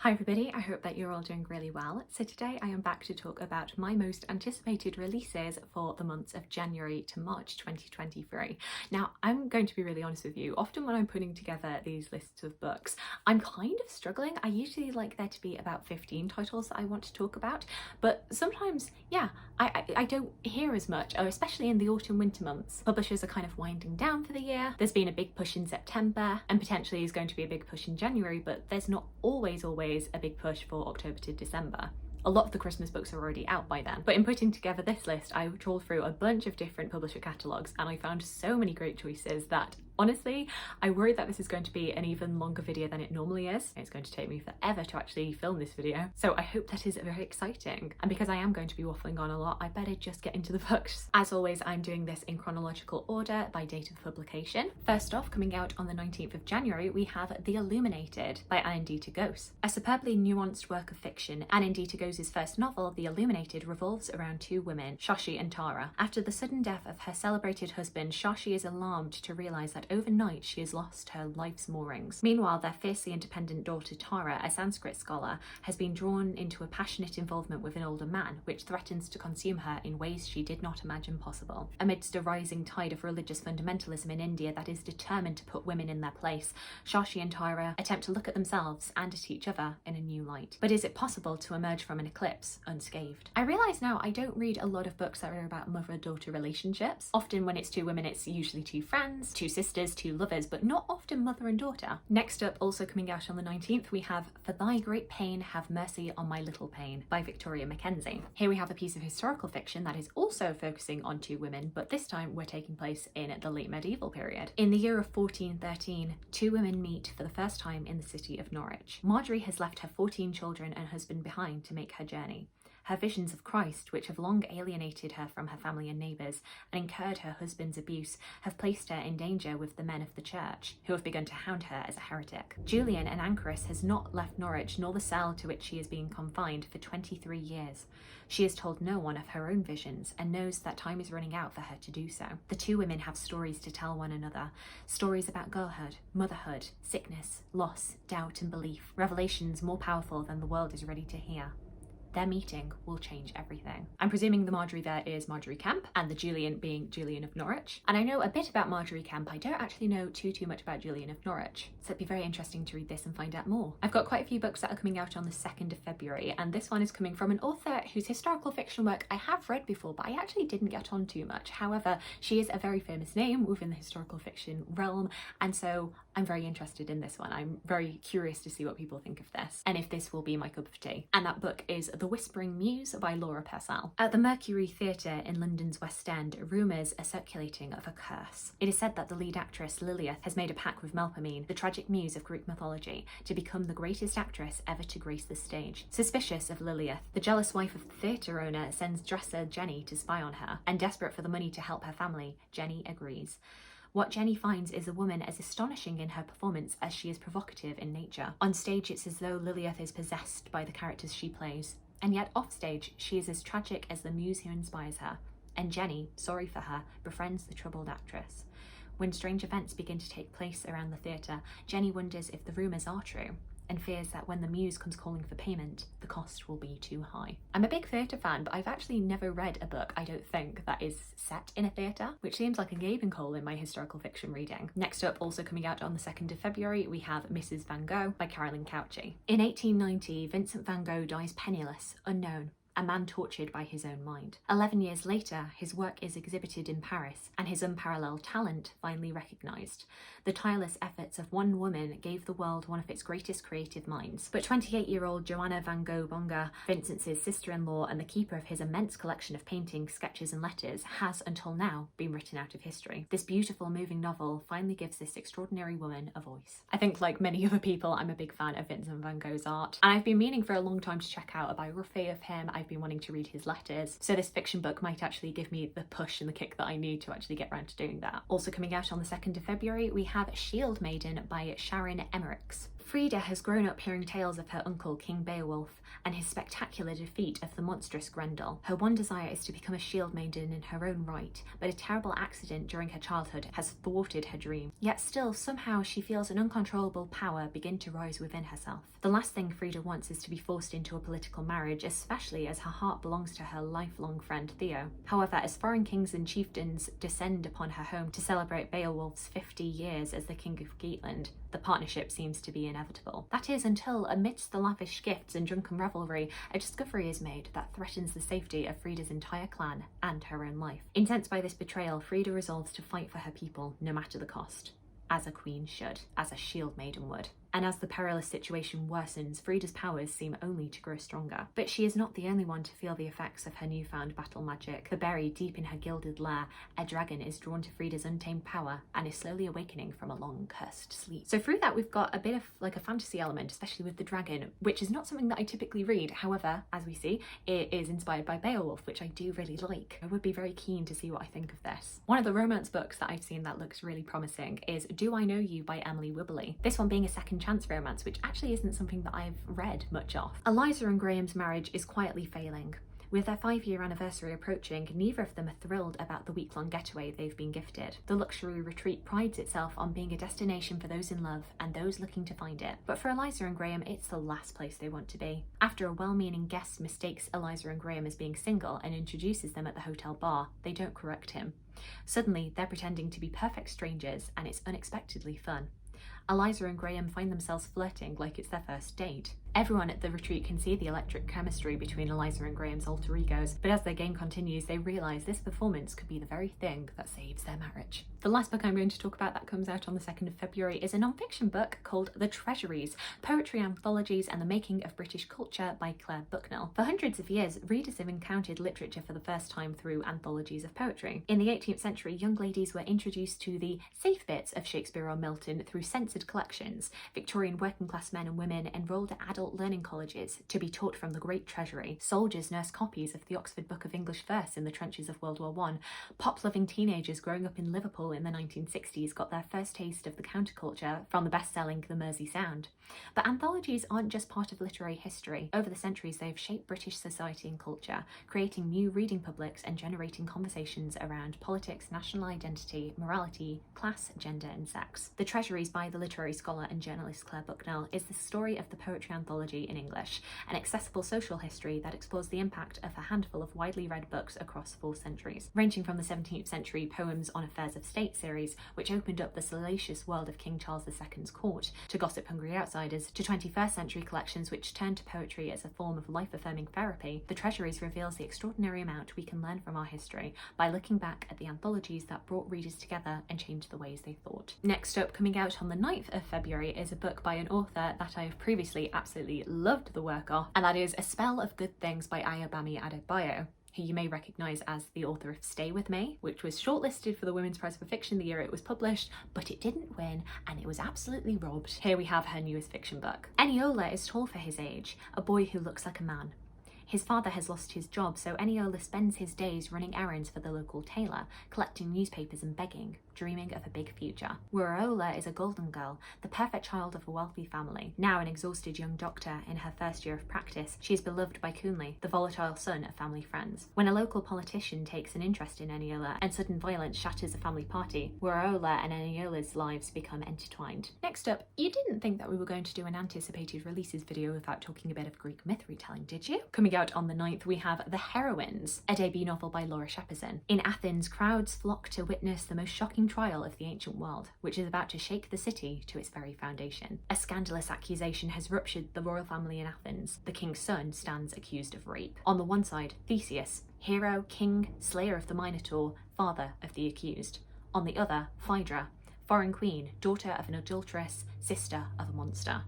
Hi everybody, I hope that you're all doing really well. So today I am back to talk about my most anticipated releases for the months of January to March 2023. Now I'm going to be really honest with you, often when I'm putting together these lists of books, I'm kind of struggling. I usually like there to be about 15 titles that I want to talk about, but sometimes, yeah, I don't hear as much, or especially in the autumn winter months. Publishers are kind of winding down for the year. There's been a big push in September and potentially is going to be a big push in January, but there's not always a big push for October to December. A lot of the Christmas books are already out by then. But in putting together this list, I trawled through a bunch of different publisher catalogues and I found so many great choices that honestly, I worry that this is going to be an even longer video than it normally is. It's going to take me forever to actually film this video. So I hope that is very exciting. And because I am going to be waffling on a lot, I better just get into the books. As always, I'm doing this in chronological order by date of publication. First off, coming out on the 19th of January, we have The Illuminated by Anindita Ghoze. A superbly nuanced work of fiction, Anindita Ghoze's first novel, The Illuminated, revolves around two women, Shashi and Tara. After the sudden death of her celebrated husband, Shashi is alarmed to realise that overnight she has lost her life's moorings. Meanwhile, their fiercely independent daughter Tara, a Sanskrit scholar, has been drawn into a passionate involvement with an older man, which threatens to consume her in ways she did not imagine possible. Amidst a rising tide of religious fundamentalism in India that is determined to put women in their place, Shashi and Tara attempt to look at themselves and at each other in a new light. But is it possible to emerge from an eclipse unscathed? I realise now I don't read a lot of books that are about mother-daughter relationships. Often when it's two women, it's usually two friends, two sisters, two lovers, but not often mother and daughter. Next up, also coming out on the 19th, we have For Thy Great Pain Have Mercy on My Little Pain by Victoria MacKenzie. Here we have a piece of historical fiction that is also focusing on two women, but this time we're taking place in the late medieval period. In the year of 1413, two women meet for the first time in the city of Norwich. Marjorie has left her 14 children and husband behind to make her journey. Her visions of Christ, which have long alienated her from her family and neighbours and incurred her husband's abuse, have placed her in danger with the men of the church, who have begun to hound her as a heretic. Julian, an anchoress, has not left Norwich nor the cell to which she is being confined for 23 years. She has told no one of her own visions and knows that time is running out for her to do so. The two women have stories to tell one another, stories about girlhood, motherhood, sickness, loss, doubt and belief, revelations more powerful than the world is ready to hear. Their meeting will change everything. I'm presuming the Marjorie there is Marjorie Kemp, and the Julian being Julian of Norwich. And I know a bit about Marjorie Kemp. I don't actually know too much about Julian of Norwich, so it'd be very interesting to read this and find out more. I've got quite a few books that are coming out on the 2nd of February, and this one is coming from an author whose historical fiction work I have read before, but I actually didn't get on too much. However, she is a very famous name within the historical fiction realm, and so I'm very interested in this one. I'm very curious to see what people think of this, and if this will be my cup of tea. And that book is The Whispering Muse by Purcell. At the Mercury Theatre in London's West End, rumours are circulating of a curse. It is said that the lead actress Lilith has made a pact with Melpomene, the tragic muse of Greek mythology, to become the greatest actress ever to grace the stage. Suspicious of Lilith, the jealous wife of the theatre owner sends dresser Jenny to spy on her, and desperate for the money to help her family, Jenny agrees. What Jenny finds is a woman as astonishing in her performance as she is provocative in nature. On stage, it's as though Lilith is possessed by the characters she plays, and yet offstage, she is as tragic as the muse who inspires her, and Jenny, sorry for her, befriends the troubled actress. When strange events begin to take place around the theatre, Jenny wonders if the rumours are true, and fears that when the muse comes calling for payment, the cost will be too high. I'm a big theatre fan, but I've actually never read a book, I don't think, that is set in a theatre, which seems like a gaping hole in my historical fiction reading. Next up, also coming out on the 2nd of February, we have Mrs. Van Gogh by Carolyn Cauchi. In 1890, Vincent van Gogh dies penniless, unknown, a man tortured by his own mind. 11 years later, his work is exhibited in Paris and his unparalleled talent finally recognised. The tireless efforts of one woman gave the world one of its greatest creative minds. But 28-year-old Joanna van Gogh Bonga, Vincent's sister-in-law and the keeper of his immense collection of paintings, sketches and letters, has until now been written out of history. This beautiful, moving novel finally gives this extraordinary woman a voice. I think, like many other people, I'm a big fan of Vincent van Gogh's art, and I've been meaning for a long time to check out a biography of him. I've been wanting to read his letters, so this fiction book might actually give me the push and the kick that I need to actually get around to doing that. Also coming out on the 2nd of February, we have Shield Maiden by Sharon Emmerichs. Frida has grown up hearing tales of her uncle King Beowulf and his spectacular defeat of the monstrous Grendel. Her one desire is to become a Shield Maiden in her own right, but a terrible accident during her childhood has thwarted her dream. Yet still, somehow she feels an uncontrollable power begin to rise within herself. The last thing Frida wants is to be forced into a political marriage, especially as her heart belongs to her lifelong friend Theo. However, as foreign kings and chieftains descend upon her home to celebrate Beowulf's 50 years as the King of Geatland, the partnership seems to be inevitable. That is until, amidst the lavish gifts and drunken revelry, a discovery is made that threatens the safety of Frida's entire clan and her own life. Incensed by this betrayal, Frida resolves to fight for her people, no matter the cost. As a queen should, as a Shield Maiden would. And as the perilous situation worsens, Frida's powers seem only to grow stronger. But she is not the only one to feel the effects of her newfound battle magic. For buried deep in her gilded lair, a dragon is drawn to Frida's untamed power and is slowly awakening from a long cursed sleep. So through that we've got a bit of like a fantasy element, especially with the dragon, which is not something that I typically read. However, as we see, it is inspired by Beowulf, which I do really like. I would be very keen to see what I think of this. One of the romance books that I've seen that looks really promising is Do I Know You by Emily Wibberley. This one being a second chance romance, which actually isn't something that I've read much of. Eliza and Graham's marriage is quietly failing. With their 5-year anniversary approaching, neither of them are thrilled about the week-long getaway they've been gifted. The luxury retreat prides itself on being a destination for those in love and those looking to find it. But for Eliza and Graham, it's the last place they want to be. After a well-meaning guest mistakes Eliza and Graham as being single and introduces them at the hotel bar, they don't correct him. Suddenly, they're pretending to be perfect strangers, and it's unexpectedly fun. Eliza and Graham find themselves flirting like it's their first date. Everyone at the retreat can see the electric chemistry between Eliza and Graham's alter egos, but as their game continues, they realise this performance could be the very thing that saves their marriage. The last book I'm going to talk about that comes out on the 2nd of February is a non-fiction book called The Treasuries, Poetry Anthologies and the Making of British Culture by Clare Bucknell. For hundreds of years, readers have encountered literature for the first time through anthologies of poetry. In the 18th century, young ladies were introduced to the safe bits of Shakespeare or Milton through censored collections. Victorian working class men and women enrolled at adult learning colleges to be taught from the Great Treasury. Soldiers nursed copies of the Oxford Book of English Verse in the trenches of World War I. Pop-loving teenagers growing up in Liverpool in the 1960s got their first taste of the counterculture from the best-selling The Mersey Sound. But anthologies aren't just part of literary history. Over the centuries, they've shaped British society and culture, creating new reading publics and generating conversations around politics, national identity, morality, class, gender and sex. The Treasuries by the literary scholar and journalist Clare Bucknell is the story of the poetry anthology in English, an accessible social history that explores the impact of a handful of widely read books across 4 centuries, ranging from the 17th century Poems on Affairs of State series, which opened up the salacious world of King Charles II's court, to gossip-hungry outsiders, to 21st century collections which turned to poetry as a form of life-affirming therapy. The Treasuries reveals the extraordinary amount we can learn from our history by looking back at the anthologies that brought readers together and changed the ways they thought. Next up, coming out on the 9th of February, is a book by an author that I have previously absolutely loved the work of, and that is A Spell of Good Things by Ayobami Adebayo, who you may recognise as the author of Stay With Me, which was shortlisted for the Women's Prize for Fiction the year it was published, but it didn't win and it was absolutely robbed. Here we have her newest fiction book. Eniola is tall for his age, a boy who looks like a man. His father has lost his job, so Eniola spends his days running errands for the local tailor, collecting newspapers and begging, dreaming of a big future. Wibberley is a golden girl, the perfect child of a wealthy family. Now an exhausted young doctor in her first year of practice, she is beloved by Coonley, the volatile son of family friends. When a local politician takes an interest in Eniola and sudden violence shatters a family party, Wibberley and Eniola's lives become intertwined. Next up, you didn't think that we were going to do an anticipated releases video without talking a bit of Greek myth retelling, did you? Coming out on the 9th, we have The Heroines, a debut novel by Laura Shepperson. In Athens, crowds flock to witness the most shocking trial of the ancient world, which is about to shake the city to its very foundation. A scandalous accusation has ruptured the royal family in Athens. The king's son stands accused of rape. On the one side, Theseus, hero, king, slayer of the Minotaur, father of the accused. On the other, Phaedra, foreign queen, daughter of an adulteress, sister of a monster.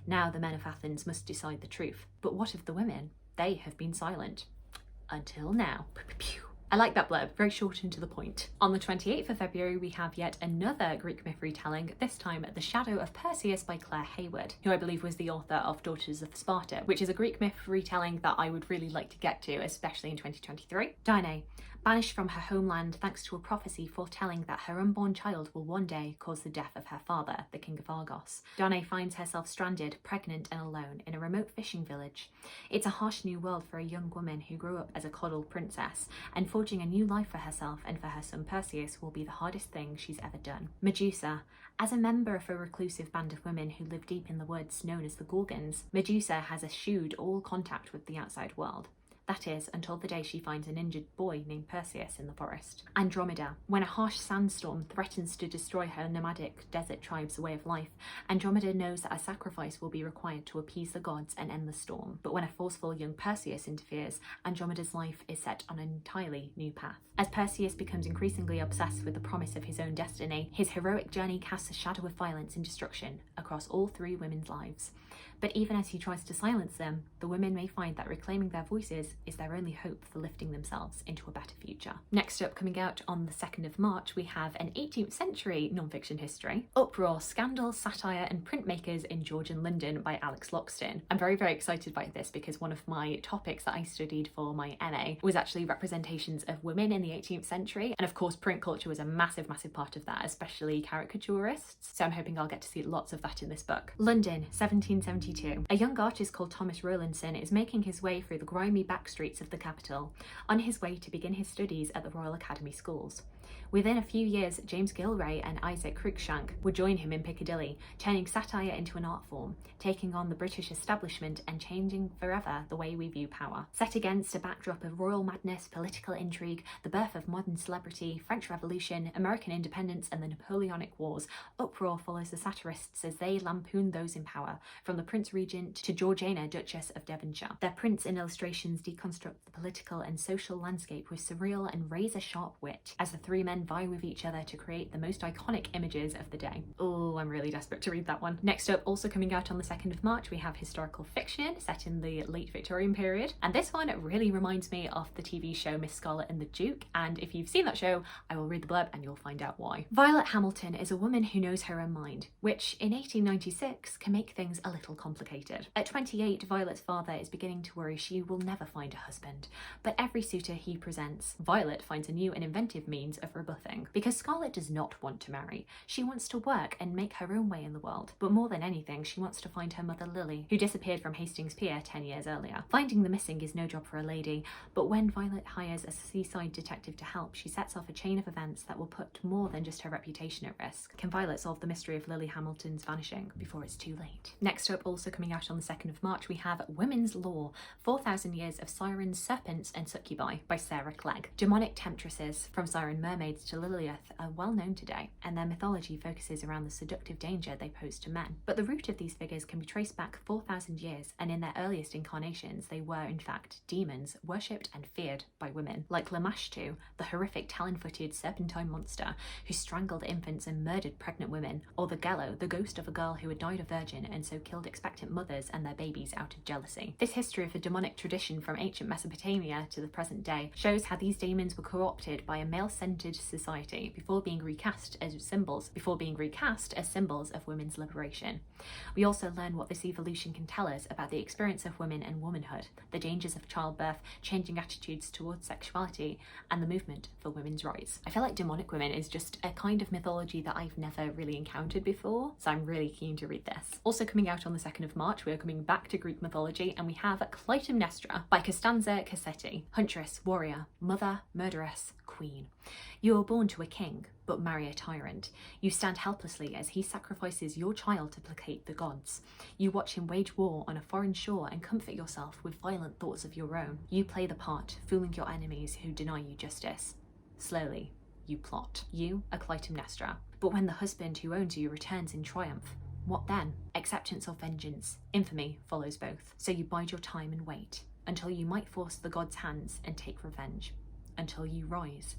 Now the men of Athens must decide the truth. But what of the women? They have been silent. Until now. I like that blurb, very short and to the point. On the 28th of February, we have yet another Greek myth retelling, this time The Shadow of Perseus by Clare Heywood, who I believe was the author of Daughters of Sparta, which is a Greek myth retelling that I would really like to get to, especially in 2023. Danae, banished from her homeland thanks to a prophecy foretelling that her unborn child will one day cause the death of her father, the King of Argos. Danae finds herself stranded, pregnant and alone in a remote fishing village. It's a harsh new world for a young woman who grew up as a coddled princess, and forging a new life for herself and for her son Perseus will be the hardest thing she's ever done. Medusa. As a member of a reclusive band of women who live deep in the woods known as the Gorgons, Medusa has eschewed all contact with the outside world. That is, until the day she finds an injured boy named Perseus in the forest. Andromeda. When a harsh sandstorm threatens to destroy her nomadic desert tribe's way of life, Andromeda knows that a sacrifice will be required to appease the gods and end the storm. But when a forceful young Perseus interferes, Andromeda's life is set on an entirely new path. As Perseus becomes increasingly obsessed with the promise of his own destiny, his heroic journey casts a shadow of violence and destruction across all three women's lives. But even as he tries to silence them, the women may find that reclaiming their voices is their only hope for lifting themselves into a better future. Next up, coming out on the 2nd of March, we have an 18th century non-fiction history, Uproar, Scandal, Satire and Printmakers in Georgian London by Alex Loxton. I'm very, very excited by this because one of my topics that I studied for my MA was actually representations of women in the 18th century. And of course, print culture was a massive, massive part of that, especially caricaturists. So I'm hoping I'll get to see lots of that in this book. London, 1772. A young artist called Thomas Rowlandson is making his way through the grimy back streets of the capital, on his way to begin his studies at the Royal Academy schools. Within a few years, James Gilray and Isaac Cruikshank would join him in Piccadilly, turning satire into an art form, taking on the British establishment and changing forever the way we view power. Set against a backdrop of royal madness, political intrigue, the birth of modern celebrity, French Revolution, American independence and the Napoleonic Wars, Uproar follows the satirists as they lampoon those in power, from the Prince Regent to Georgiana, Duchess of Devonshire. Their prints and illustrations deconstruct the political and social landscape with surreal and razor-sharp wit, as the three men vie with each other to create the most iconic images of the day. Oh, I'm really desperate to read that one. Next up, also coming out on the 2nd of March, we have historical fiction set in the late Victorian period. And this one really reminds me of the TV show Miss Scarlet and the Duke. And if you've seen that show, I will read the blurb and you'll find out why. Violet Hamilton is a woman who knows her own mind, which in 1896 can make things a little complicated. At 28, Violet's father is beginning to worry she will never find a husband. But every suitor he presents, Violet finds a new and inventive means of rebuffing. Because Scarlet does not want to marry. She wants to work and make her own way in the world. But more than anything, she wants to find her mother Lily, who disappeared from Hastings Pier 10 years earlier. Finding the missing is no job for a lady, but when Violet hires a seaside detective to help, she sets off a chain of events that will put more than just her reputation at risk. Can Violet solve the mystery of Lily Hamilton's vanishing before it's too late? Next up, also coming out on the 2nd of March, we have Women's Law, 4,000 Years of Sirens, Serpents and Succubi by Sarah Clegg. Demonic temptresses, from siren mermaids to Lilith, are well known today, and their mythology focuses around the seductive danger they pose to men. But the root of these figures can be traced back 4,000 years, and in their earliest incarnations, they were in fact demons, worshipped and feared by women, like Lamashtu, the horrific talon-footed serpentine monster who strangled infants and murdered pregnant women, or the Gello, the ghost of a girl who had died a virgin and so killed expectant mothers and their babies out of jealousy. This history of a demonic tradition from ancient Mesopotamia to the present day shows how these demons were co-opted by a male-centered society before being recast as symbols of women's liberation. We also learn what this evolution can tell us about the experience of women and womanhood, the dangers of childbirth, changing attitudes towards sexuality, and the movement for women's rights. I feel like demonic women is just a kind of mythology that I've never really encountered before, so I'm really keen to read this. Also coming out on the 2nd of March, we are coming back to Greek mythology, and we have Clytemnestra by Costanza Cassetti. Huntress, warrior, mother, murderess, queen. You are born to a king, but marry a tyrant. You stand helplessly as he sacrifices your child to placate the gods. You watch him wage war on a foreign shore and comfort yourself with violent thoughts of your own. You play the part, fooling your enemies who deny you justice. Slowly, you plot. You are Clytemnestra. But when the husband who owns you returns in triumph, what then? Acceptance or vengeance? Infamy follows both. So you bide your time and wait, until you might force the gods' hands and take revenge. Until you rise.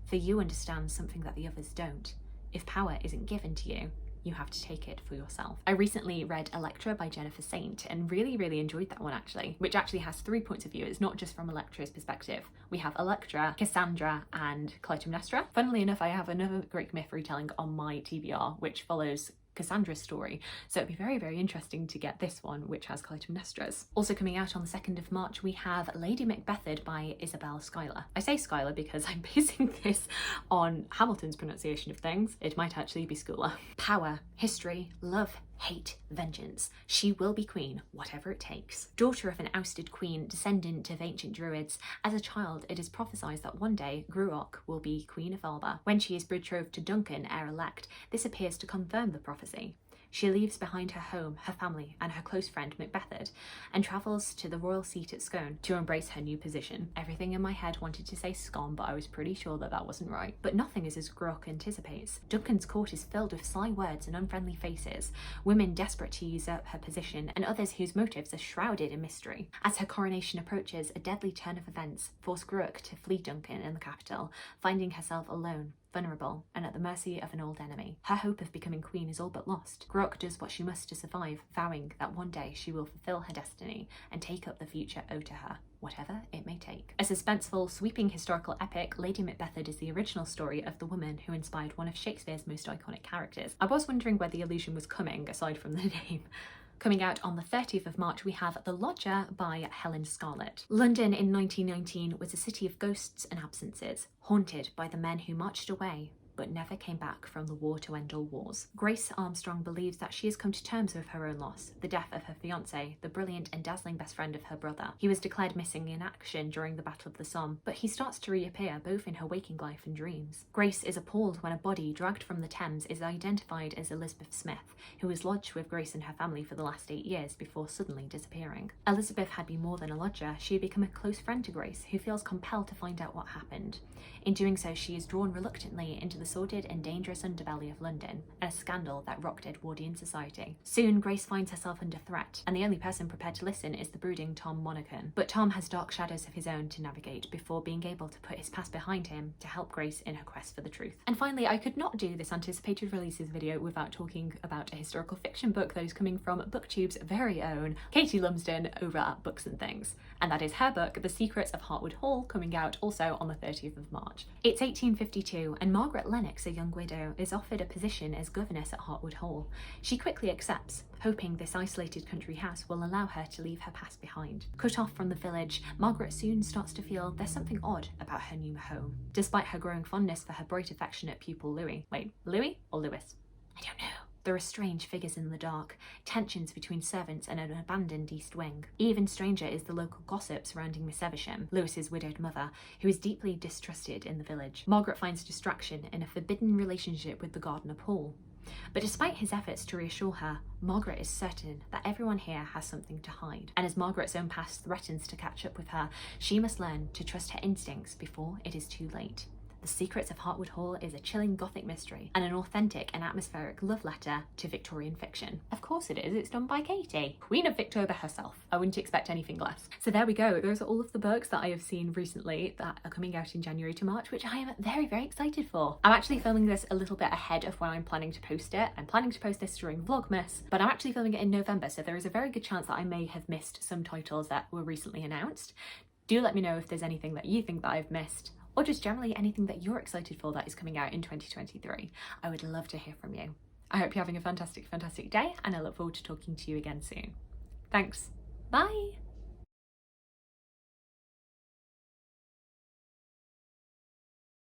For you understand something that the others don't. If power isn't given to you, you have to take it for yourself. I recently read Electra by Jennifer Saint and really enjoyed that one actually, which actually has 3 points of view. It's not just from Electra's perspective. We have Electra, Cassandra and Clytemnestra. Funnily enough, I have another Greek myth retelling on my TBR which follows Cassandra's story, so it'd be very, very interesting to get this one, which has Clytemnestras. Also coming out on the 2nd of March, we have Lady Macbethed by Isabel Schuyler. I say Schuyler because I'm basing this on Hamilton's pronunciation of things. It might actually be Schuyler. Power, history, love, hate, vengeance. She will be queen, whatever it takes. Daughter of an ousted queen, descendant of ancient druids, as a child it is prophesied that one day Gogh will be Queen of Alba. When she is betrothed to Duncan, heir-elect, this appears to confirm the prophecy. She leaves behind her home, her family, and her close friend Macbethed, and travels to the royal seat at Scone to embrace her new position. Everything in my head wanted to say Scone, but I was pretty sure that that wasn't right. But nothing is as Gogh anticipates. Duncan's court is filled with sly words and unfriendly faces, women desperate to usurp her position, and others whose motives are shrouded in mystery. As her coronation approaches, a deadly turn of events force Gogh to flee Duncan in the capital, finding herself alone, vulnerable, and at the mercy of an old enemy. Her hope of becoming queen is all but lost. Gogh does what she must to survive, vowing that one day she will fulfill her destiny and take up the future owed to her, whatever it may take. A suspenseful, sweeping historical epic, Lady Macbethed is the original story of the woman who inspired one of Shakespeare's most iconic characters. I was wondering where the illusion was coming, aside from the name. Coming out on the 30th of March, we have The Lodger by Helen Scarlett. London in 1919 was a city of ghosts and absences, haunted by the men who marched away but never came back from the war to end all wars. Grace Armstrong believes that she has come to terms with her own loss, the death of her fiancé, the brilliant and dazzling best friend of her brother. He was declared missing in action during the Battle of the Somme, but he starts to reappear both in her waking life and dreams. Grace is appalled when a body dragged from the Thames is identified as Elizabeth Smith, who was lodged with Grace and her family for the last 8 years before suddenly disappearing. Elizabeth had been more than a lodger. She had become a close friend to Grace, who feels compelled to find out what happened. In doing so, she is drawn reluctantly into the sordid and dangerous underbelly of London, and a scandal that rocked Edwardian society. Soon, Grace finds herself under threat, and the only person prepared to listen is the brooding Tom Monaghan. But Tom has dark shadows of his own to navigate before being able to put his past behind him to help Grace in her quest for the truth. And finally, I could not do this anticipated releases video without talking about a historical fiction book that is coming from BookTube's very own Katie Lumsden over at Books and Things, and that is her book, The Secrets of Heartwood Hall, coming out also on the 30th of March. It's 1852, and Margaret Lennox, a young widow, is offered a position as governess at Heartwood Hall. She quickly accepts, hoping this isolated country house will allow her to leave her past behind. Cut off from the village, Margaret soon starts to feel there's something odd about her new home. Despite her growing fondness for her bright, affectionate pupil Louis. Wait, Louis or Lewis? I don't know. There are strange figures in the dark, tensions between servants and an abandoned East Wing. Even stranger is the local gossip surrounding Miss Evesham, Lewis's widowed mother, who is deeply distrusted in the village. Margaret finds distraction in a forbidden relationship with the gardener Paul. But despite his efforts to reassure her, Margaret is certain that everyone here has something to hide. And as Margaret's own past threatens to catch up with her, she must learn to trust her instincts before it is too late. The Secrets of Heartwood Hall is a chilling gothic mystery and an authentic and atmospheric love letter to Victorian fiction. Of course it is, it's done by Katie, Queen of Victoria herself. I wouldn't expect anything less. So there we go, those are all of the books that I have seen recently that are coming out in January to March, which I am very, very excited for. I'm actually filming this a little bit ahead of when I'm planning to post it. I'm planning to post this during Vlogmas, but I'm actually filming it in November, so there is a very good chance that I may have missed some titles that were recently announced. Do let me know if there's anything that you think that I've missed, or just generally anything that you're excited for that is coming out in 2023. I would love to hear from you. I hope you're having a fantastic, fantastic day, and I look forward to talking to you again soon. Thanks. Bye.